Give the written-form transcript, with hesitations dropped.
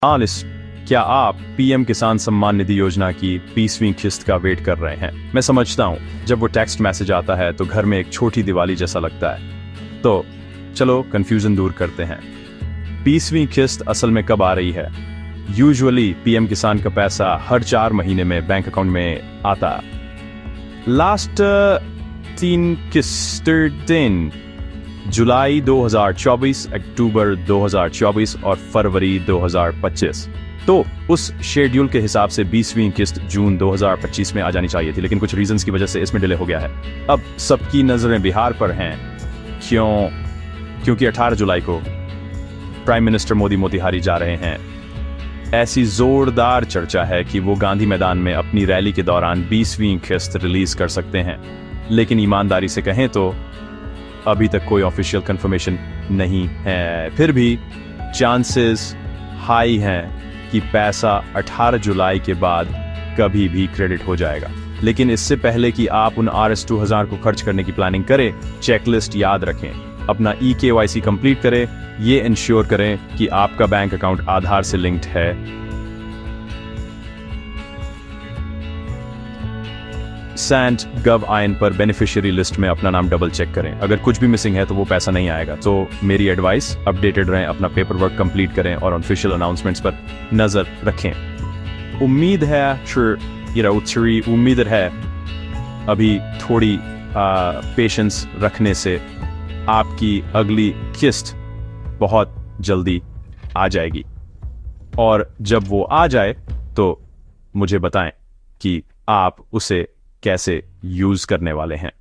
आलिस, क्या आप पीएम किसान सम्मान निधि योजना की 20वीं किस्त का वेट कर रहे हैं? मैं समझता हूं, जब वो टेक्स्ट मैसेज आता है तो घर में एक छोटी दिवाली जैसा लगता है। तो चलो कंफ्यूजन दूर करते हैं। 20वीं किस्त असल में कब आ रही है? यूजुअली पीएम किसान का पैसा हर 4 महीने में बैंक अकाउंट में आता है। लास्ट 3 किस्तें जुलाई 2024, अक्टूबर 2024 और फरवरी 2025। तो उस शेड्यूल के हिसाब से 20वीं किस्त जून 2025 में आ जानी चाहिए थी, लेकिन कुछ रीजंस की वजह से इसमें डिले हो गया है। अब सबकी नजरें बिहार पर हैं। क्योंकि 18 जुलाई को प्राइम मिनिस्टर मोदी मोतिहारी जा रहे हैं। ऐसी जोरदार चर्चा है कि वो गांधी मैदान में अपनी रैली के दौरान 20वीं किस्त रिलीज कर सकते हैं, लेकिन ईमानदारी से कहें तो अभी तक कोई ऑफिशियल कंफर्मेशन नहीं है। फिर भी चांसेस हाई हैं कि पैसा 18 जुलाई के बाद कभी भी क्रेडिट हो जाएगा। लेकिन इससे पहले कि आप उन RS-2000 को खर्च करने की प्लानिंग करें, चेकलिस्ट याद रखें, अपना eKYC कंप्लीट करें, ये इंश्योर करें कि आपका बैंक अकाउंट आधार से लिंक्ड है। सैंट गव आयन पर बेनिफिशियरी लिस्ट में अपना नाम डबल चेक करें। अगर कुछ भी मिसिंग है तो वो पैसा नहीं आएगा। तो मेरी एडवाइस, अपडेटेड रहें, अपना पेपर वर्क कंप्लीट करें और ऑफिशियल अनाउंसमेंट्स पर नजर रखें। उम्मीद है अभी थोड़ी पेशेंस रखने से आपकी अगली किस्त बहुत जल्दी आ जाएगी, और जब वो आ जाए तो मुझे बताएं कि आप उसे कैसे यूज करने वाले हैं।